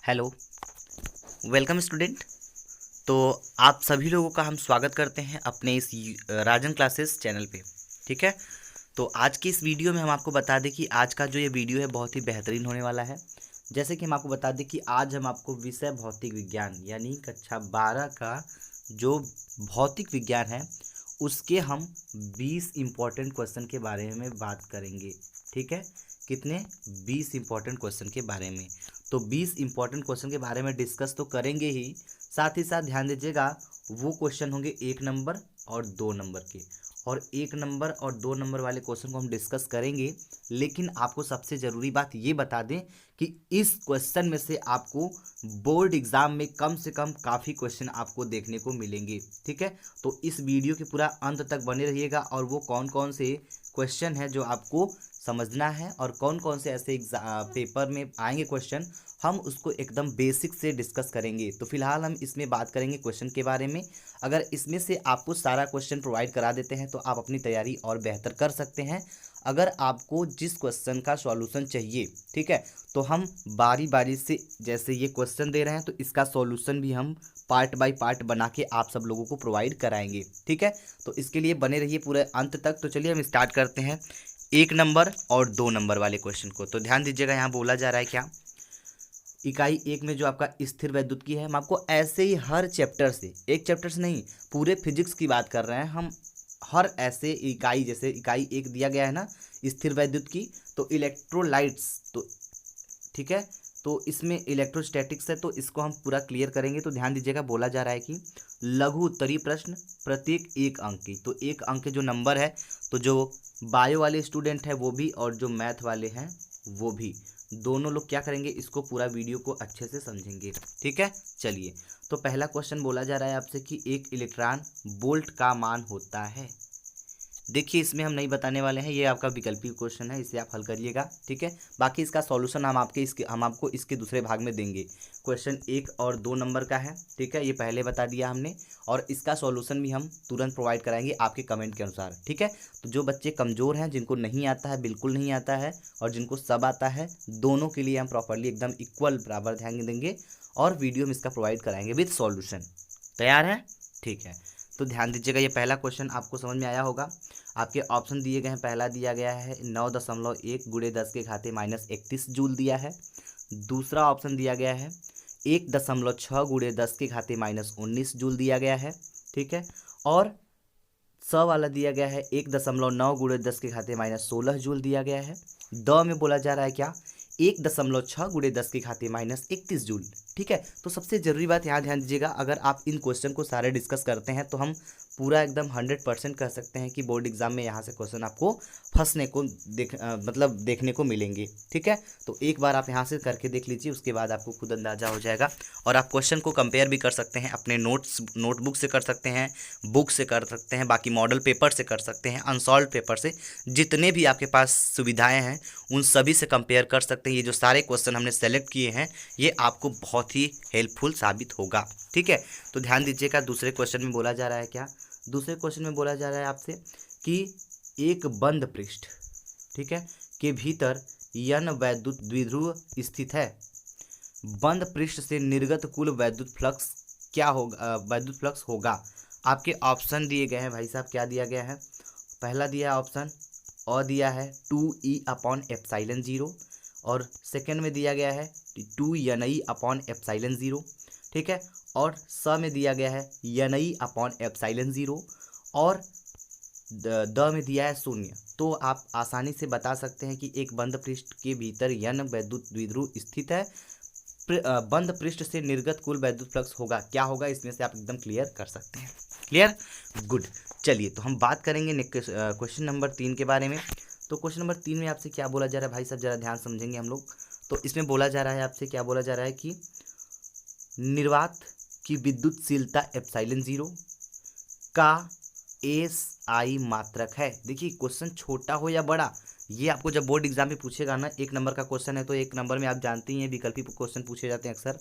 Hello, welcome student. तो आप सभी लोगों का हम स्वागत करते हैं अपने इस राजन क्लासेस चैनल पे। ठीक है। तो आज की इस वीडियो में हम आपको बता दें कि आज का जो ये वीडियो है बहुत ही बेहतरीन होने वाला है। जैसे कि हम आपको बता दें कि आज हम आपको विषय भौतिक विज्ञान यानी कक्षा 12 का जो भौतिक विज्ञान है उसके हम 20 इम्पोर्टेंट क्वेश्चन के बारे में बात करेंगे। ठीक है। कितने? 20 इम्पोर्टेंट क्वेश्चन के बारे में। तो 20 इम्पोर्टेंट क्वेश्चन के बारे में डिस्कस तो करेंगे ही साथ ध्यान दीजिएगा, वो क्वेश्चन होंगे 1 नंबर और 2 नंबर के। और 1 नंबर और 2 नंबर वाले क्वेश्चन को हम डिस्कस करेंगे, लेकिन आपको सबसे ज़रूरी बात ये बता दें कि इस क्वेश्चन में से आपको बोर्ड एग्जाम में कम से कम काफ़ी क्वेश्चन आपको देखने को मिलेंगे। ठीक है। तो इस वीडियो के पूरा अंत तक बने रहिएगा और वो कौन कौन से क्वेश्चन है जो आपको समझना है और कौन कौन से ऐसे पेपर में आएंगे क्वेश्चन, हम उसको एकदम बेसिक से डिस्कस करेंगे। तो फिलहाल हम इसमें बात करेंगे क्वेश्चन के बारे में। अगर इसमें से आपको सारा क्वेश्चन प्रोवाइड करा देते हैं तो आप अपनी तैयारी और बेहतर कर सकते हैं। अगर आपको जिस क्वेश्चन का सॉल्यूशन चाहिए, ठीक है, तो हम बारी बारी से जैसे ये क्वेश्चन दे रहे हैं तो इसका सॉल्यूशन भी हम पार्ट बाय पार्ट बना के आप सब लोगों को प्रोवाइड कराएंगे। ठीक है। तो इसके लिए बने रहिए पूरे अंत तक। तो चलिए हम स्टार्ट करते हैं 1 नंबर और 2 नंबर वाले क्वेश्चन को। तो ध्यान दीजिएगा, यहाँ बोला जा रहा है क्या, इकाई 1 में जो आपका स्थिर वैद्युत की है, हम आपको ऐसे ही हर चैप्टर से, एक चैप्टर से नहीं, पूरे फिजिक्स की बात कर रहे हैं हम। हर ऐसे इकाई, जैसे इकाई 1 दिया गया है ना स्थिर वैद्युत की, तो इलेक्ट्रोलाइट्स, तो ठीक है, तो इसमें इलेक्ट्रोस्टैटिक्स है, तो इसको हम पूरा क्लियर करेंगे। तो ध्यान दीजिएगा, बोला जा रहा है कि लघु उत्तरीय प्रश्न प्रत्येक 1 अंक की। तो 1 अंक के जो नंबर है, तो जो बायो वाले स्टूडेंट है वो भी और जो मैथ वाले हैं वो भी, दोनों लोग क्या करेंगे, इसको पूरा वीडियो को अच्छे से समझेंगे। ठीक है। चलिए, तो पहला क्वेश्चन बोला जा रहा है आपसे कि एक इलेक्ट्रॉन वोल्ट का मान होता है। देखिए, इसमें हम नहीं बताने वाले हैं, ये आपका विकल्पीय क्वेश्चन है, इसे आप हल करिएगा। ठीक है। बाकी इसका सॉल्यूशन हम आपको इसके दूसरे भाग में देंगे। क्वेश्चन 1 और 2 नंबर का है। ठीक है, ये पहले बता दिया हमने, और इसका सॉल्यूशन भी हम तुरंत प्रोवाइड कराएंगे आपके कमेंट के अनुसार। ठीक है। तो जो बच्चे कमज़ोर हैं, जिनको नहीं आता है, बिल्कुल नहीं आता है, और जिनको सब आता है, दोनों के लिए हम प्रॉपरली एकदम इक्वल बराबर ध्यान देंगे और वीडियो में इसका प्रोवाइड कराएंगे विद सॉल्यूशन। तैयार है? ठीक है। तो ध्यान दीजिएगा, ये पहला क्वेश्चन आपको समझ में आया होगा। आपके ऑप्शन दिए गए हैं, पहला दिया गया है 9.1 गुणे 10 के घाते -31 जूल दिया है। दूसरा ऑप्शन दिया गया है 1.6 गुणे 10 के घाते -19 जूल दिया गया है। ठीक है। और वाला दिया गया है 1.9 गुणे 10 के घाते -16 जूल दिया गया है। में बोला जा रहा है क्या, 1.6 गुणे 10 के घाते -31 जूल। ठीक है। तो सबसे ज़रूरी बात यहाँ ध्यान दीजिएगा, अगर आप इन क्वेश्चन को सारे डिस्कस करते हैं तो हम पूरा एकदम 100% कह सकते हैं कि बोर्ड एग्जाम में यहाँ से क्वेश्चन आपको फंसने को मतलब देखने को मिलेंगे। ठीक है। तो एक बार आप यहाँ से करके देख लीजिए, उसके बाद आपको खुद अंदाजा हो जाएगा। और आप क्वेश्चन को कंपेयर भी कर सकते हैं, अपने नोटबुक से कर सकते हैं, बुक से कर सकते हैं, बाकी मॉडल पेपर से कर सकते हैं, अनसॉल्व पेपर से, जितने भी आपके पास सुविधाएं हैं उन सभी से कंपेयर कर सकते हैं। ये जो सारे क्वेश्चन हमने सेलेक्ट किए हैं ये आपको बहुत ही हेल्पफुल साबित होगा। ठीक है। तो ध्यान दीजिएगा, दूसरे क्वेश्चन में बोला जा रहा है क्या, दूसरे क्वेश्चन में बोला जा रहा है आपसे कि एक बंद पृष्ठ, ठीक है, के भीतर यन वैद्युत द्विध्रुव स्थित है। बंद पृष्ठ से निर्गत कुल वैद्युत फ्लक्स क्या होगा, वैद्युत फ्लक्स होगा। आपके ऑप्शन दिए गए हैं भाई साहब, क्या दिया गया है, पहला दिया है ऑप्शन अ दिया है 2E/ε0, और सेकंड में दिया गया है 2NE/ε0। ठीक है। और में दिया गया है NE/ε0, और में दिया है 0। तो आप आसानी से बता सकते हैं कि एक बंद पृष्ठ के भीतर यन वैद्युत द्विध्रुव स्थित है, बंद पृष्ठ से निर्गत कुल वैद्युत फ्लक्स होगा, क्या होगा, इसमें से आप एकदम क्लियर कर सकते हैं। क्लियर? गुड। चलिए, तो हम बात करेंगे क्वेश्चन नंबर 3 के बारे में। तो क्वेश्चन नंबर 3 में आपसे क्या बोला जा रहा है भाई साहब, जरा ध्यान समझेंगे हम लोग। तो इसमें बोला जा रहा है आपसे, क्या बोला जा रहा है कि निर्वात की विद्युतशीलता ε0 का SI मात्रक है। देखिए, क्वेश्चन छोटा हो या बड़ा, ये आपको जब बोर्ड एग्जाम में पूछेगा ना, 1 नंबर का क्वेश्चन है, तो 1 नंबर में आप जानते ही हैं विकल्पी क्वेश्चन पूछे जाते हैं अक्सर।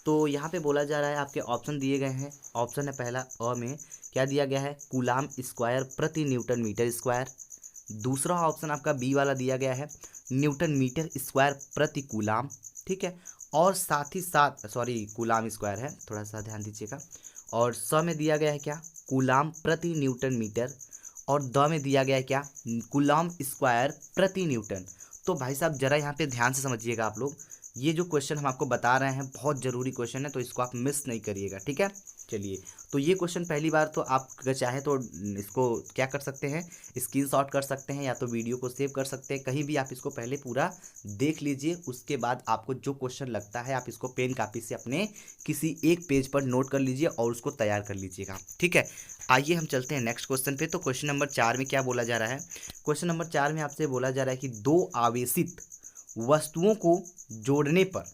तो यहाँ पे बोला जा रहा है, आपके ऑप्शन दिए गए हैं, ऑप्शन है पहला अ में क्या दिया गया है, कूलाम स्क्वायर प्रति न्यूटन मीटर स्क्वायर। दूसरा ऑप्शन आपका बी वाला दिया गया है न्यूटन मीटर स्क्वायर प्रति कूलाम। ठीक है। और साथ ही साथ कूलाम स्क्वायर है, थोड़ा सा ध्यान दीजिएगा। और स में दिया गया है क्या, कूलाम प्रति न्यूटन मीटर, और द में दिया गया है क्या, कूलाम स्क्वायर प्रति न्यूटन। तो भाई साहब जरा यहाँ पे ध्यान से समझिएगा आप लोग, ये जो क्वेश्चन हम आपको बता रहे हैं बहुत ज़रूरी क्वेश्चन है, तो इसको आप मिस नहीं करिएगा, ठीक है। चलिए, तो ये क्वेश्चन पहली बार तो आप अगर चाहे तो इसको क्या कर सकते हैं, स्क्रीनशॉट कर सकते हैं, या तो वीडियो को सेव कर सकते हैं, कहीं भी आप इसको पहले पूरा देख लीजिए। उसके बाद आपको जो क्वेश्चन लगता है आप इसको पेन कापी से अपने किसी एक पेज पर नोट कर लीजिए और उसको तैयार कर लीजिएगा, ठीक है। आइए हम चलते हैं नेक्स्ट क्वेश्चन पे। तो क्वेश्चन नंबर 4 में क्या बोला जा रहा है, क्वेश्चन नंबर 4 में आपसे बोला जा रहा है कि दो आवेशित वस्तुओं को जोड़ने पर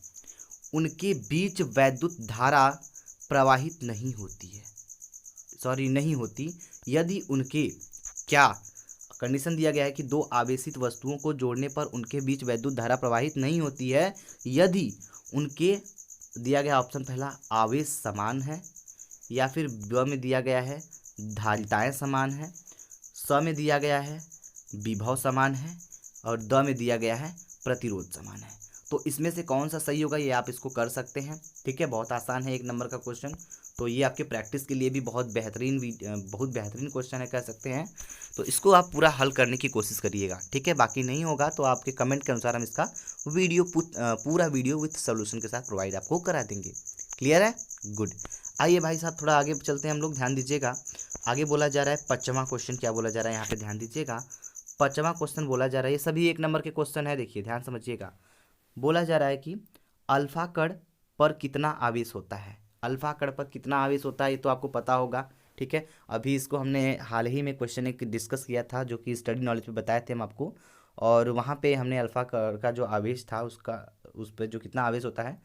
उनके बीच वैद्युत धारा प्रवाहित नहीं होती यदि उनके, क्या कंडीशन दिया गया है कि दो आवेशित वस्तुओं को जोड़ने पर उनके बीच वैद्युत धारा प्रवाहित नहीं होती है यदि उनके, दिया गया ऑप्शन पहला आवेश समान है, या फिर ब में दिया गया है धारिताएं समान है, स में दिया गया है विभव समान है, और द में दिया गया है प्रतिरोध समान है। तो इसमें से कौन सा सही होगा ये आप इसको कर सकते हैं, ठीक है। बहुत आसान है, 1 नंबर का क्वेश्चन, तो ये आपके प्रैक्टिस के लिए भी बहुत बेहतरीन क्वेश्चन है कह सकते हैं। तो इसको आप पूरा हल करने की कोशिश करिएगा, ठीक है। बाकी नहीं होगा तो आपके कमेंट के अनुसार हम इसका पूरा वीडियो विथ सोल्यूशन के साथ प्रोवाइड आपको करा देंगे। क्लियर है, गुड। आइए भाई साहब थोड़ा आगे चलते हैं हम लोग, ध्यान दीजिएगा। आगे बोला जा रहा है 5वां क्वेश्चन, क्या बोला जा रहा है यहाँ पे ध्यान दीजिएगा। 5वां क्वेश्चन बोला जा रहा है, ये सभी 1 नंबर के क्वेश्चन है, देखिए ध्यान समझिएगा। बोला जा रहा है कि अल्फा कण पर कितना आवेश होता है, अल्फा कण पर कितना आवेश होता है ये तो आपको पता होगा, ठीक है। अभी इसको हमने हाल ही में क्वेश्चन एक डिस्कस किया था जो कि स्टडी नॉलेज पे बताए थे हम आपको, और वहाँ पे हमने अल्फा कण का जो आवेश था उस पर जो कितना आवेश होता है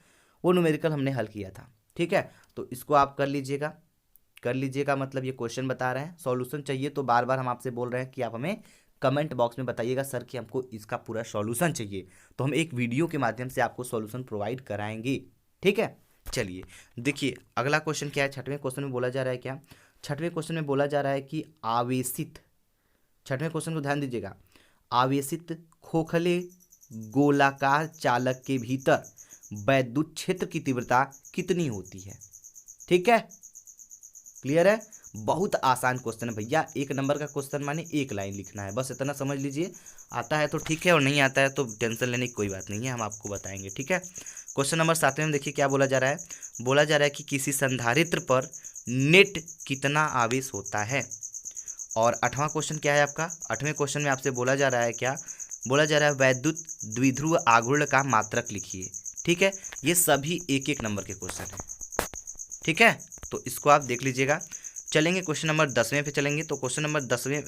वो न्यूमेरिकल हमने हल किया था, ठीक है। तो इसको आप कर लीजिएगा, मतलब ये क्वेश्चन बता रहे हैं। सॉल्यूशन चाहिए तो बार बार हम आपसे बोल रहे हैं कि आप हमें कमेंट बॉक्स में बताइएगा सर कि हमको इसका पूरा सॉल्यूशन चाहिए, तो हम एक वीडियो के माध्यम से आपको सॉल्यूशन प्रोवाइड कराएंगे, ठीक है। चलिए देखिए अगला क्वेश्चन क्या है, 6वें क्वेश्चन में बोला जा रहा है क्या, 6वें क्वेश्चन में बोला जा रहा है कि आवेशित, 6वें क्वेश्चन को ध्यान दीजिएगा, आवेशित खोखले गोलाकार चालक के भीतर वैद्युत क्षेत्र की तीव्रता कितनी होती है, ठीक है। क्लियर है, बहुत आसान क्वेश्चन है भैया, 1 नंबर का क्वेश्चन माने 1 लाइन लिखना है, बस इतना समझ लीजिए। आता है तो ठीक है और नहीं आता है तो टेंशन लेने की कोई बात नहीं है, हम आपको बताएंगे, ठीक है। क्वेश्चन नंबर 7 में देखिए क्या बोला जा रहा है, बोला जा रहा है कि किसी संधारित्र पर नेट कितना आवेश होता है। और 8वां क्वेश्चन क्या है आपका, 8वें क्वेश्चन में आपसे बोला जा रहा है क्या, बोला जा रहा है वैद्युत द्विध्रुव आघूर्ण का मात्रक लिखिए, ठीक है। ये सभी 1 नंबर के क्वेश्चन हैं, ठीक है। तो इसको आप देख लीजिएगा। चलेंगे क्वेश्चन नंबर 10वें पे चलेंगे। तो क्वेश्चन नंबर 10वें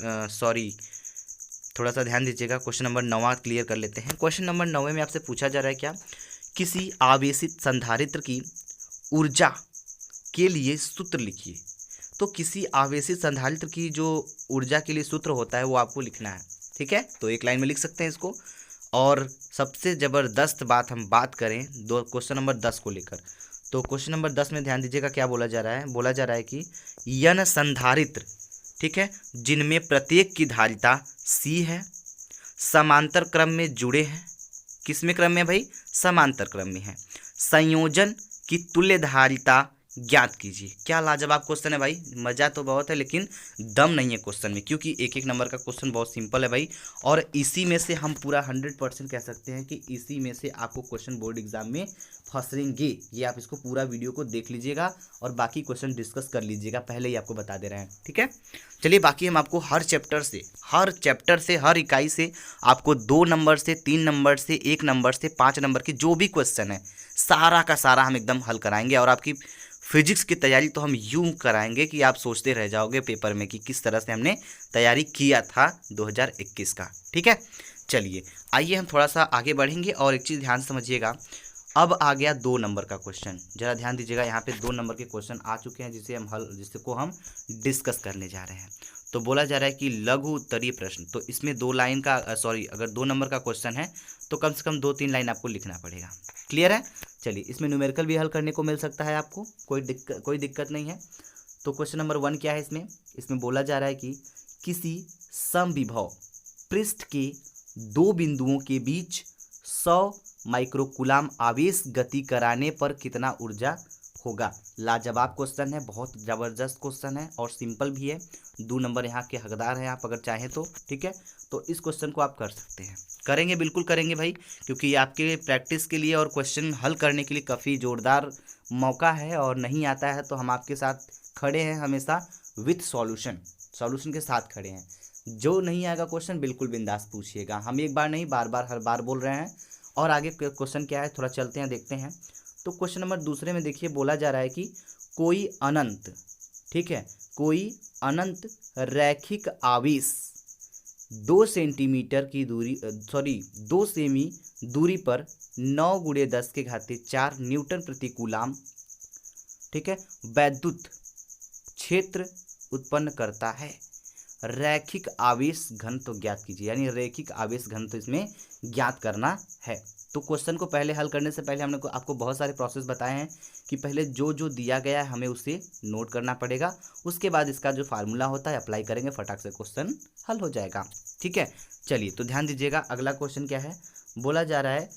थोड़ा सा ध्यान दीजिएगा, क्वेश्चन नंबर 9 क्लियर कर लेते हैं। क्वेश्चन नंबर 9 में आपसे पूछा जा रहा है क्या, किसी आवेशित संधारित्र की ऊर्जा के लिए सूत्र लिखिए। तो किसी आवेशित संधारित्र की जो ऊर्जा के लिए सूत्र होता है वो आपको लिखना है, ठीक है। तो 1 लाइन में लिख सकते हैं इसको। और सबसे ज़बरदस्त बात हम बात करें क्वेश्चन नंबर 10 को लेकर, तो क्वेश्चन नंबर 10 में ध्यान दीजिएगा क्या बोला जा रहा है, बोला जा रहा है कि यन संधारित्र, ठीक है, जिनमें प्रत्येक की धारिता C है, समांतर क्रम में जुड़े हैं, किसमें क्रम में भाई, समांतर क्रम में है, संयोजन की तुल्य धारिता ज्ञात कीजिए। क्या लाजवाब क्वेश्चन है भाई, मज़ा तो बहुत है लेकिन दम नहीं है क्वेश्चन में, क्योंकि 1 नंबर का क्वेश्चन बहुत सिंपल है भाई। और इसी में से हम पूरा 100% कह सकते हैं कि इसी में से आपको क्वेश्चन बोर्ड एग्जाम में फंसेंगे। ये आप इसको पूरा वीडियो को देख लीजिएगा और बाकी क्वेश्चन डिस्कस कर लीजिएगा, पहले ही आपको बता दे रहे हैं, ठीक है। चलिए बाकी हम आपको हर चैप्टर से हर इकाई से आपको 2 नंबर से 3 नंबर से 1 नंबर से 5 नंबर के जो भी क्वेश्चन है सारा का सारा हम एकदम हल कराएंगे। और आपकी फिजिक्स की तैयारी तो हम यूं कराएंगे कि आप सोचते रह जाओगे पेपर में कि किस तरह से हमने तैयारी किया था 2021 का, ठीक है। चलिए आइए हम थोड़ा सा आगे बढ़ेंगे और एक चीज़ ध्यान से समझिएगा। अब आ गया 2 नंबर का क्वेश्चन, जरा ध्यान दीजिएगा, यहाँ पे 2 नंबर के क्वेश्चन आ चुके हैं जिसको हम डिस्कस करने जा रहे हैं। तो बोला जा रहा है कि लघु उत्तरीय प्रश्न, तो इसमें 2 लाइन का अगर 2 नंबर का क्वेश्चन है तो कम से कम 2-3 लाइन आपको लिखना पड़ेगा। क्लियर है, चलिए इसमें न्यूमेरिकल भी हल करने को मिल सकता है आपको, कोई दिक्कत नहीं है। तो क्वेश्चन नंबर 1 क्या है, इसमें बोला जा रहा है कि किसी समविभव पृष्ठ के 2 बिंदुओं के बीच 100 माइक्रोकुलाम आवेश गति कराने पर कितना ऊर्जा होगा। लाजवाब क्वेश्चन है, बहुत ज़बरदस्त क्वेश्चन है और सिंपल भी है। 2 नंबर यहाँ के हकदार हैं आप अगर चाहें तो, ठीक है। तो इस क्वेश्चन को आप कर सकते हैं, करेंगे, बिल्कुल करेंगे भाई, क्योंकि ये आपके प्रैक्टिस के लिए और क्वेश्चन हल करने के लिए काफ़ी ज़ोरदार मौका है। और नहीं आता है तो हम आपके साथ खड़े हैं हमेशा विथ सॉल्यूशन के साथ खड़े हैं। जो नहीं आएगा क्वेश्चन बिल्कुल बिंदास पूछिएगा, हम एक बार नहीं बार बार हर बार बोल रहे हैं। और आगे क्वेश्चन क्या है थोड़ा चलते हैं देखते हैं। तो क्वेश्चन नंबर दूसरे में देखिए बोला जा रहा है कि कोई अनंत, ठीक है, कोई अनंत रैखिक आवेश 2 सेंटीमीटर की दूरी 2 सेमी दूरी पर 9 × 10⁴ न्यूटन प्रति कूलाम, ठीक है, वैद्युत क्षेत्र उत्पन्न करता है। रैखिक आवेश घनत्व ज्ञात कीजिए, यानी रैखिक आवेश घनत्व इसमें ज्ञात करना है। तो क्वेश्चन को पहले हल करने से पहले हमने आपको बहुत सारे प्रोसेस बताए हैं कि पहले जो जो दिया गया है हमें उसे नोट करना पड़ेगा, उसके बाद इसका जो फार्मूला होता है अप्लाई करेंगे, फटाक से क्वेश्चन हल हो जाएगा, ठीक है। चलिए तो ध्यान दीजिएगा, अगला क्वेश्चन क्या है, बोला जा रहा है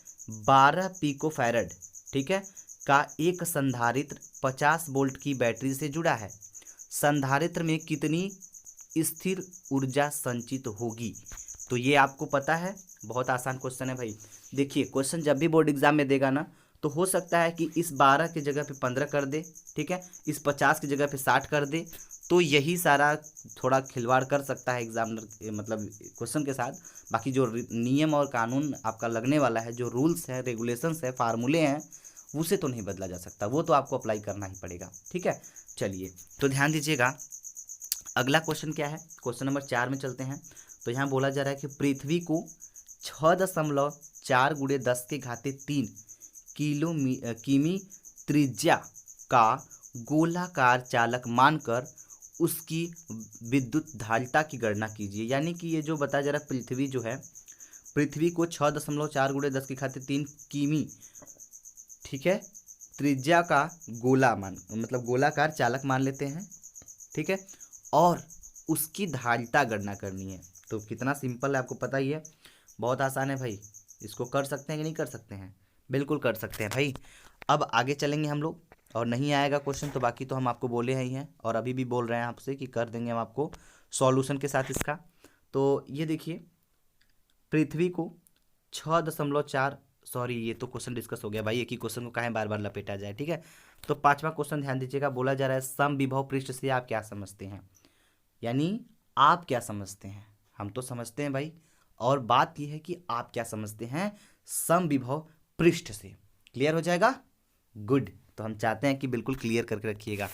12 पिकोफैरड, ठीक है, का एक संधारित्र 50 वोल्ट की बैटरी से जुड़ा है। संधारित्र में कितनी स्थिर ऊर्जा संचित होगी। तो ये आपको पता है, बहुत आसान क्वेश्चन है भाई। देखिए क्वेश्चन जब भी बोर्ड एग्जाम में देगा ना, तो हो सकता है कि इस 12 की जगह पे 15 कर दे, ठीक है, इस 50 की जगह पे 60 कर दे। तो यही सारा थोड़ा खिलवाड़ कर सकता है एग्जामिनर, मतलब क्वेश्चन के साथ। बाकी जो नियम और कानून आपका लगने वाला है, जो रूल्स है, रेगुलेशंस है, फार्मूले हैं, उसे तो नहीं बदला जा सकता, वो तो आपको अप्लाई करना ही पड़ेगा, ठीक है। चलिए तो ध्यान दीजिएगा, अगला क्वेश्चन क्या है, क्वेश्चन नंबर 4 में चलते हैं। तो यहाँ बोला जा रहा है कि पृथ्वी को 6.4 × 10⁻³ किमी त्रिज्या का गोलाकार चालक मानकर उसकी विद्युत धारिता की गणना कीजिए। यानी कि ये जो बताया जा रहा है, पृथ्वी जो है, पृथ्वी को 6.4 × 10⁻³ किमी, ठीक है, त्रिज्या का मतलब गोलाकार चालक मान लेते हैं, ठीक है, और उसकी धारिता गणना करनी है। तो कितना सिंपल है आपको पता ही है, बहुत आसान है भाई। इसको कर सकते हैं कि नहीं कर सकते हैं, बिल्कुल कर सकते हैं भाई। अब आगे चलेंगे हम लोग, और नहीं आएगा क्वेश्चन तो बाकी तो हम आपको बोले ही हैं और अभी भी बोल रहे हैं आपसे कि कर देंगे हम आपको सॉल्यूशन के साथ इसका। तो ये देखिए, पृथ्वी को 6.4, सॉरी ये तो क्वेश्चन डिस्कस हो गया भाई, एक ही क्वेश्चन को काहे बार बार लपेटा जाए, ठीक है। तो 5वां क्वेश्चन ध्यान दीजिएगा, बोला जा रहा है समविभव पृष्ठ से आप क्या समझते हैं। यानी आप क्या समझते हैं, हम तो समझते हैं भाई, और बात यह है कि आप क्या समझते हैं समविभव पृष्ठ से। क्लियर हो जाएगा, गुड। तो हम चाहते हैं कि बिल्कुल क्लियर करके रखिएगा।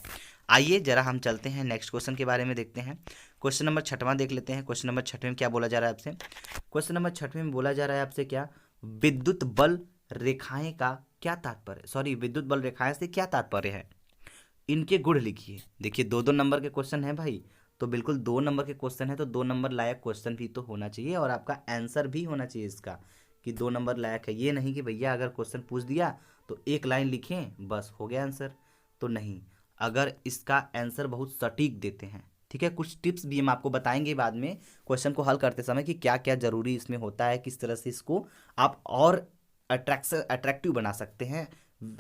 आइए जरा हम चलते हैं नेक्स्ट क्वेश्चन के बारे में देखते हैं। क्वेश्चन नंबर 6वां देख लेते हैं। क्वेश्चन नंबर 6वें में क्या बोला जा रहा है आपसे, क्वेश्चन नंबर 6वें में बोला जा रहा है आपसे क्या, विद्युत बल रेखाएं का क्या तात्पर्य, विद्युत बल रेखाएं से क्या तात्पर्य है, इनके गुण लिखिए। देखिए 2-2 नंबर के क्वेश्चन है भाई, तो बिल्कुल 2 नंबर के क्वेश्चन है तो 2 नंबर लायक क्वेश्चन भी तो होना चाहिए, और आपका आंसर भी होना चाहिए इसका कि 2 नंबर लायक है। ये नहीं कि भैया अगर क्वेश्चन पूछ दिया तो एक लाइन लिखें बस हो गया आंसर, तो नहीं, अगर इसका आंसर बहुत सटीक देते हैं, ठीक है। कुछ टिप्स भी हम आपको बताएंगे बाद में क्वेश्चन को हल करते समय कि क्या क्या जरूरी इसमें होता है, किस तरह से इसको आप और अट्रैक्टिव बना सकते हैं,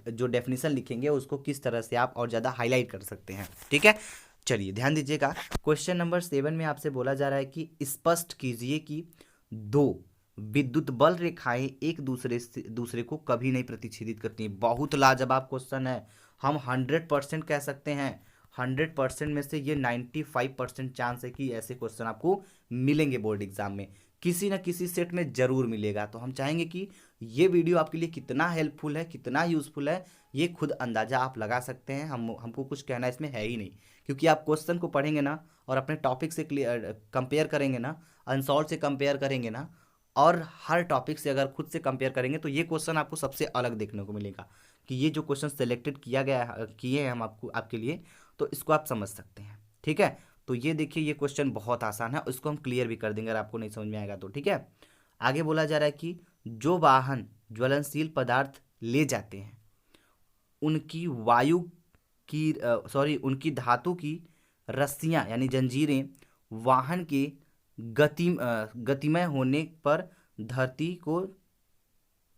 जो डेफिनेशन लिखेंगे उसको किस तरह से आप और ज़्यादा हाईलाइट कर सकते हैं, ठीक है। चलिए ध्यान दीजिएगा, क्वेश्चन नंबर 7 में आपसे बोला जा रहा है कि स्पष्ट कीजिए कि 2 विद्युत बल रेखाएं एक दूसरे को कभी नहीं प्रतिच्छेदित करती। बहुत लाजवाब क्वेश्चन है, हम 100% कह सकते हैं, 100% में से ये 95% चांस है कि ऐसे क्वेश्चन आपको मिलेंगे बोर्ड एग्जाम में, किसी न किसी सेट में जरूर मिलेगा। तो हम चाहेंगे कि ये वीडियो आपके लिए कितना हेल्पफुल है, कितना यूजफुल है, ये खुद अंदाजा आप लगा सकते हैं। हमको कुछ कहना इसमें है ही नहीं, क्योंकि आप क्वेश्चन को पढ़ेंगे ना और अपने टॉपिक से कंपेयर करेंगे ना, अनसॉल्व से कंपेयर करेंगे ना, और हर टॉपिक से अगर खुद से कंपेयर करेंगे तो ये क्वेश्चन आपको सबसे अलग देखने को मिलेगा कि ये जो क्वेश्चन सेलेक्टेड किए हैं हम आपके लिए, तो इसको आप समझ सकते हैं, ठीक है। तो ये देखिए, ये क्वेश्चन बहुत आसान है, उसको हम क्लियर भी कर देंगे अगर आपको नहीं समझ में आएगा तो, ठीक है। आगे बोला जा रहा है कि जो वाहन ज्वलनशील पदार्थ ले जाते हैं उनकी उनकी धातु की रस्सियां यानी जंजीरें वाहन के गतिमय होने पर धरती को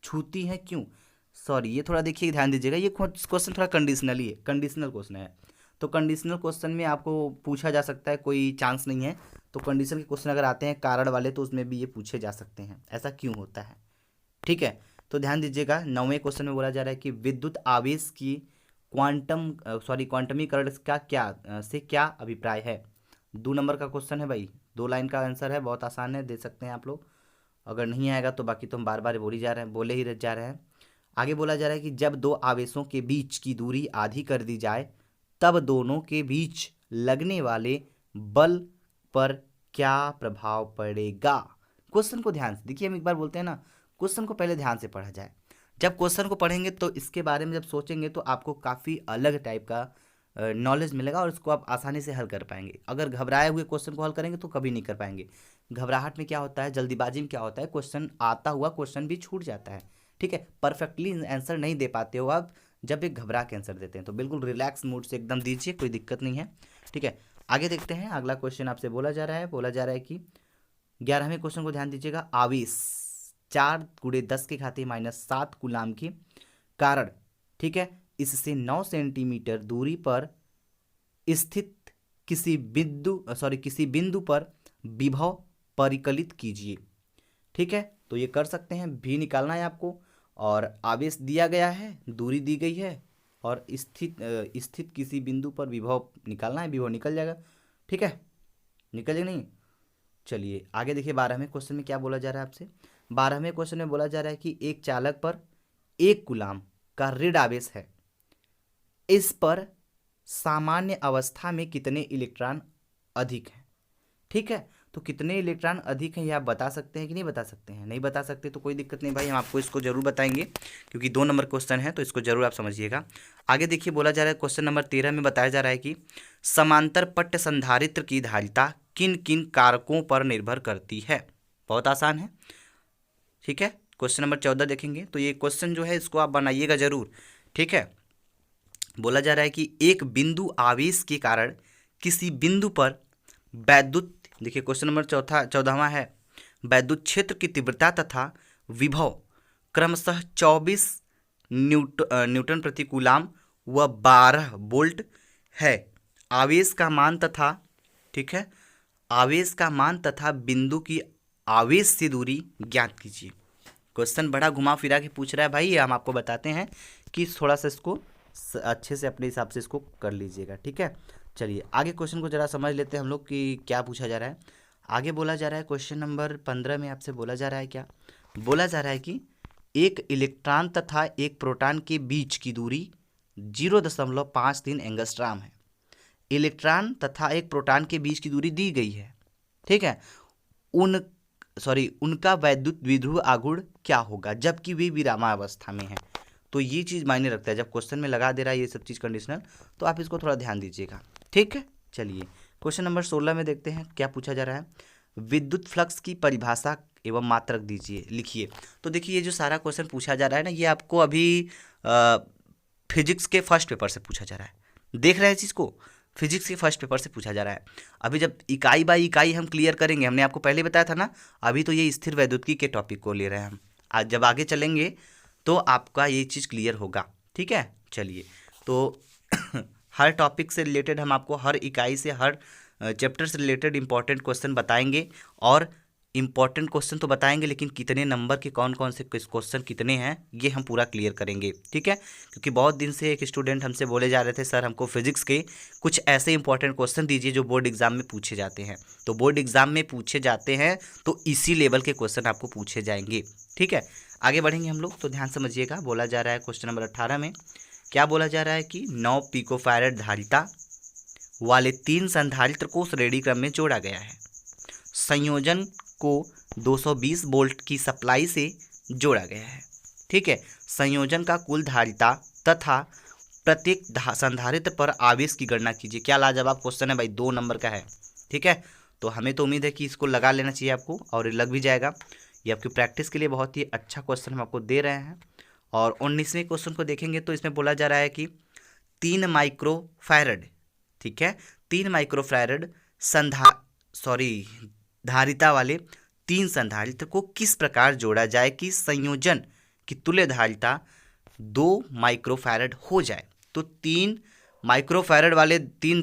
छूती हैं क्यों? सॉरी, ये थोड़ा देखिए, ध्यान दीजिएगा, ये क्वेश्चन थोड़ा कंडीशनली है, कंडीशनल क्वेश्चन है। तो कंडीशनल क्वेश्चन में आपको पूछा जा सकता है, कोई चांस नहीं है। तो कंडीशन के क्वेश्चन अगर आते हैं कारण वाले तो उसमें भी ये पूछे जा सकते हैं, ऐसा क्यों होता है, ठीक है। तो ध्यान दीजिएगा, 9वें क्वेश्चन में बोला जा रहा है कि विद्युत आवेश की क्वांटमीकरण का क्या अभिप्राय है। 2 नंबर का क्वेश्चन है भाई, 2 लाइन का आंसर है, बहुत आसान है, दे सकते हैं आप लोग। अगर नहीं आएगा तो बाकी तो हम बार बार बोले ही जा रहे हैं। आगे बोला जा रहा है कि जब 2 आवेशों के बीच की दूरी आधी कर दी जाए तब दोनों के बीच लगने वाले बल पर क्या प्रभाव पड़ेगा। क्वेश्चन को ध्यान से देखिए, हम एक बार बोलते हैं ना, क्वेश्चन को पहले ध्यान से पढ़ा जाए। जब क्वेश्चन को पढ़ेंगे तो इसके बारे में जब सोचेंगे तो आपको काफ़ी अलग टाइप का नॉलेज मिलेगा और इसको आप आसानी से हल कर पाएंगे। अगर घबराए हुए क्वेश्चन को हल करेंगे तो कभी नहीं कर पाएंगे। घबराहट में क्या होता है, जल्दीबाजी में क्या होता है, क्वेश्चन आता हुआ क्वेश्चन भी छूट जाता है, ठीक है। परफेक्टली आंसर नहीं दे पाते हो आप जब एक घबरा के आंसर देते हैं। तो बिल्कुल रिलैक्स मूड से एकदम दीजिए, कोई दिक्कत नहीं है, ठीक है। आगे देखते हैं, अगला क्वेश्चन आपसे बोला जा रहा है कि 11वें क्वेश्चन को ध्यान दीजिएगा। आवेश 4 × 10⁻⁷ कूलाम के कारण, ठीक है, इससे 9 सेंटीमीटर दूरी पर स्थित किसी बिंदु पर विभव परिकलित कीजिए, ठीक है। तो ये कर सकते हैं, भी निकालना है आपको, और आवेश दिया गया है, दूरी दी गई है, और स्थित किसी बिंदु पर विभव निकालना है, विभव निकल जाएगा, ठीक है, निकल जाएगा नहीं। चलिए आगे देखिए, 12वें क्वेश्चन में क्या बोला जा रहा है आपसे। 12वें क्वेश्चन में बोला जा रहा है कि एक चालक पर 1 कूलाम का ऋण आवेश है, इस पर सामान्य अवस्था में कितने इलेक्ट्रॉन अधिक हैं, ठीक है। तो कितने इलेक्ट्रॉन अधिक हैं ये आप बता सकते हैं कि नहीं बता सकते हैं? नहीं बता सकते तो कोई दिक्कत नहीं भाई, हम आपको इसको जरूर बताएंगे, क्योंकि 2 नंबर क्वेश्चन है तो इसको जरूर आप समझिएगा। आगे देखिए, बोला जा रहा है क्वेश्चन नंबर 13 में बताया जा रहा है कि समांतर पट्ट संधारित्र की धारिता किन किन कारकों पर निर्भर करती है। बहुत आसान है, ठीक है। क्वेश्चन नंबर 14 देखेंगे तो ये क्वेश्चन जो है इसको आप बनाइएगा जरूर, ठीक है। बोला जा रहा है कि एक बिंदु आवेश के कारण किसी बिंदु पर वैद्युत, देखिए क्वेश्चन नंबर 14वां है, वैद्युत क्षेत्र की तीव्रता तथा विभव क्रमशः 24 न्यूटन प्रति कूलाम व 12 वोल्ट है। आवेश का मान तथा, ठीक है, आवेश का मान तथा बिंदु की आवेश से दूरी ज्ञात कीजिए। क्वेश्चन बड़ा घुमा फिरा के पूछ रहा है भाई, हम आपको बताते हैं कि थोड़ा सा इसको अच्छे से अपने हिसाब से इसको कर लीजिएगा, ठीक है। चलिए आगे क्वेश्चन को जरा समझ लेते हैं हम लोग कि क्या पूछा जा रहा है। आगे बोला जा रहा है क्वेश्चन नंबर 15 में आपसे बोला जा रहा है, क्या बोला जा रहा है कि एक इलेक्ट्रॉन तथा एक प्रोटॉन के बीच की दूरी 0.53 एंगस्ट्रॉम है। इलेक्ट्रॉन तथा एक प्रोटॉन के बीच की दूरी दी गई है, ठीक है। उनका वैद्युत द्विध्रुव आघूर्ण क्या होगा जबकि वे विरामावस्था में है। तो ये चीज़ मायने रखता है, जब क्वेश्चन में लगा दे रहा है ये सब चीज़ कंडीशनल, तो आप इसको थोड़ा ध्यान दीजिएगा, ठीक है। चलिए क्वेश्चन नंबर 16 में देखते हैं क्या पूछा जा रहा है। विद्युत फ्लक्स की परिभाषा एवं मात्रक दीजिए, लिखिए। तो देखिए ये जो सारा क्वेश्चन पूछा जा रहा है ना, ये आपको अभी फिजिक्स के फर्स्ट पेपर से पूछा जा रहा है, देख रहे हैं इस चीज़ को, फिजिक्स के फर्स्ट पेपर से पूछा जा रहा है। अभी जब इकाई बाई इकाई हम क्लियर करेंगे, हमने आपको पहले बताया था ना, अभी तो ये स्थिर वैद्युतिकी के टॉपिक को ले रहे हैं हम, आज जब आगे चलेंगे तो आपका ये चीज़ क्लियर होगा, ठीक है। चलिए तो हर टॉपिक से रिलेटेड हम आपको हर इकाई से, हर चैप्टर से रिलेटेड इंपॉर्टेंट क्वेश्चन बताएंगे, और इंपॉर्टेंट क्वेश्चन तो बताएंगे लेकिन कितने नंबर के कौन कौन से क्वेश्चन कितने हैं ये हम पूरा क्लियर करेंगे, ठीक है। क्योंकि बहुत दिन से एक स्टूडेंट हमसे बोले जा रहे थे, सर हमको फिजिक्स के कुछ ऐसे इंपॉर्टेंट क्वेश्चन दीजिए जो बोर्ड एग्जाम में पूछे जाते हैं। तो बोर्ड एग्जाम में पूछे जाते हैं तो इसी लेवल के क्वेश्चन आपको पूछे जाएंगे, ठीक है। आगे बढ़ेंगे हम लोग, तो ध्यान समझिएगा। बोला जा रहा है क्वेश्चन नंबर 18 में क्या बोला जा रहा है कि 9 पिकोफैरेड धारिता वाले 3 संधारित्र को श्रेणी क्रम में जोड़ा गया है। संयोजन को 220 वोल्ट की सप्लाई से जोड़ा गया है, ठीक है। संयोजन का कुल धारिता तथा प्रत्येक संधारित्र पर आवेश की गणना कीजिए। क्या लाजवाब क्वेश्चन है भाई, 2 नंबर का है, ठीक है। तो हमें तो उम्मीद है कि इसको लगा लेना चाहिए आपको, और लग भी जाएगा। ये आपकी प्रैक्टिस के लिए बहुत ही अच्छा क्वेश्चन हम आपको दे रहे हैं। और 19वें क्वेश्चन को देखेंगे तो इसमें बोला जा रहा है कि 3 माइक्रोफैरड, ठीक है, 3 माइक्रोफैरड धारिता वाले 3 संधारित्र को किस प्रकार जोड़ा जाए कि संयोजन की तुल्य धारिता 2 माइक्रोफैरड हो जाए तो 3 माइक्रोफैरड वाले 3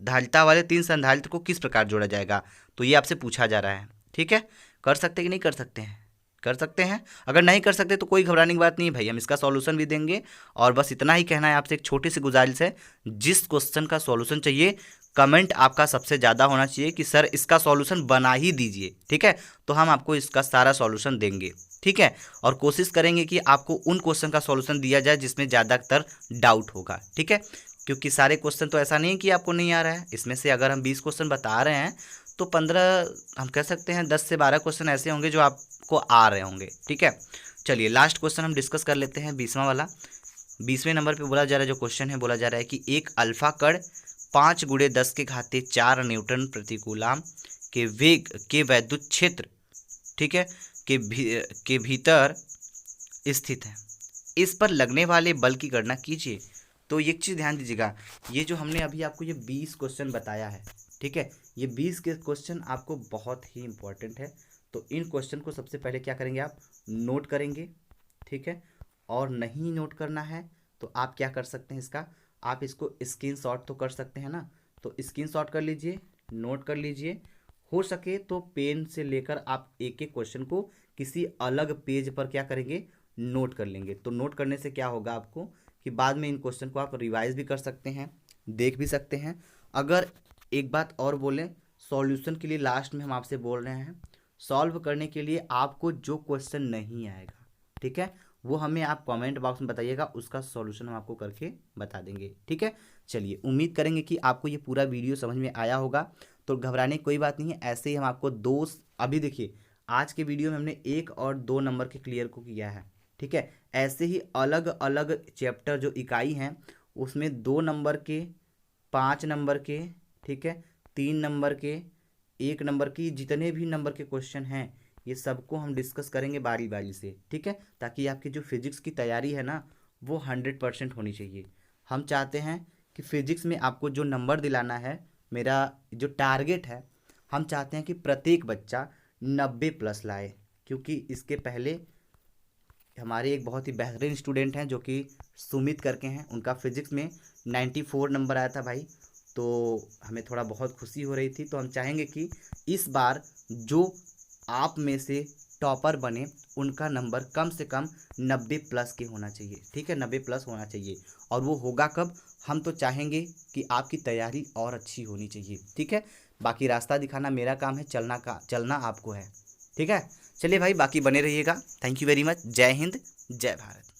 धारिता वाले 3 संधारित्र को किस प्रकार जोड़ा जाएगा। तो ये आपसे पूछा जा रहा है। ठीक है, कर सकते कि नहीं कर सकते हैं, कर सकते हैं। अगर नहीं कर सकते तो कोई घबराने की बात नहीं है भाई, हम इसका सॉल्यूशन भी देंगे। और बस इतना ही कहना है आपसे, एक छोटी सी गुजारिश है, जिस क्वेश्चन का सॉल्यूशन चाहिए कमेंट आपका सबसे ज़्यादा होना चाहिए कि सर इसका सॉल्यूशन बना ही दीजिए। ठीक है, तो हम आपको इसका सारा सॉल्यूशन देंगे। ठीक है, और कोशिश करेंगे कि आपको उन क्वेश्चन का सॉल्यूशन दिया जाए जिसमें ज़्यादातर डाउट होगा। ठीक है, क्योंकि सारे क्वेश्चन तो ऐसा नहीं कि आपको नहीं आ रहा है, इसमें से अगर हम 20 क्वेश्चन बता रहे हैं तो 15, हम कह सकते हैं 10 से 12 क्वेश्चन ऐसे होंगे जो आपको आ रहे होंगे। ठीक है, चलिए लास्ट क्वेश्चन हम डिस्कस कर लेते हैं, 20वां वाला। 20वें नंबर पे बोला जा रहा है, जो क्वेश्चन है बोला जा रहा है कि एक अल्फा कण 5 × 10⁴ न्यूटन प्रतिकूलाम के वेग के वैद्युत क्षेत्र, ठीक है, के भीतर स्थित है, इस पर लगने वाले बल की गणना कीजिए। तो एक चीज़ ध्यान दीजिएगा, ये जो हमने अभी आपको ये 20 क्वेश्चन बताया है, ठीक है, ये 20 के क्वेश्चन आपको बहुत ही इंपॉर्टेंट है। तो इन क्वेश्चन को सबसे पहले क्या करेंगे, आप नोट करेंगे। ठीक है, और नहीं नोट करना है तो आप क्या कर सकते हैं, इसका आप इसको स्क्रीनशॉट तो कर सकते हैं ना, तो स्क्रीनशॉट कर लीजिए, नोट कर लीजिए। हो सके तो पेन से लेकर आप एक एक क्वेश्चन को किसी अलग पेज पर क्या करेंगे, नोट कर लेंगे। तो नोट करने से क्या होगा आपको कि बाद में इन क्वेश्चन को आप रिवाइज भी कर सकते हैं, देख भी सकते हैं। अगर एक बात और बोलें, सॉल्यूशन के लिए लास्ट में हम आपसे बोल रहे हैं, सॉल्व करने के लिए आपको जो क्वेश्चन नहीं आएगा, ठीक है, वो हमें आप कमेंट बॉक्स में बताइएगा, उसका सॉल्यूशन हम आपको करके बता देंगे। ठीक है, चलिए उम्मीद करेंगे कि आपको ये पूरा वीडियो समझ में आया होगा। तो घबराने की कोई बात नहीं है, ऐसे ही हम आपको अभी देखिए आज के वीडियो में हमने 1 और 2 नंबर के क्लियर को किया है। ठीक है, ऐसे ही अलग अलग चैप्टर जो इकाई हैं उसमें 2 नंबर के, 5 नंबर के, ठीक है, 3 नंबर के, 1 नंबर की, जितने भी नंबर के क्वेश्चन हैं ये सबको हम डिस्कस करेंगे बारी बारी से। ठीक है, ताकि आपकी जो फिजिक्स की तैयारी है ना वो 100% होनी चाहिए। हम चाहते हैं कि फिजिक्स में आपको जो नंबर दिलाना है, मेरा जो टारगेट है, हम चाहते हैं कि प्रत्येक बच्चा 90+ लाए। क्योंकि इसके पहले हमारे एक बहुत ही बेहतरीन स्टूडेंट हैं जो कि सुमित करके हैं, उनका फिजिक्स में 94 नंबर आया था भाई। तो हमें थोड़ा बहुत खुशी हो रही थी। तो हम चाहेंगे कि इस बार जो आप में से टॉपर बने उनका नंबर कम से कम 90+ के होना चाहिए। ठीक है, 90+ होना चाहिए। और वो होगा कब, हम तो चाहेंगे कि आपकी तैयारी और अच्छी होनी चाहिए। ठीक है, बाकी रास्ता दिखाना मेरा काम है, चलना आपको है। ठीक है, चलिए भाई बाकी बने रहिएगा। Thank you very much. जय हिंद, जय भारत।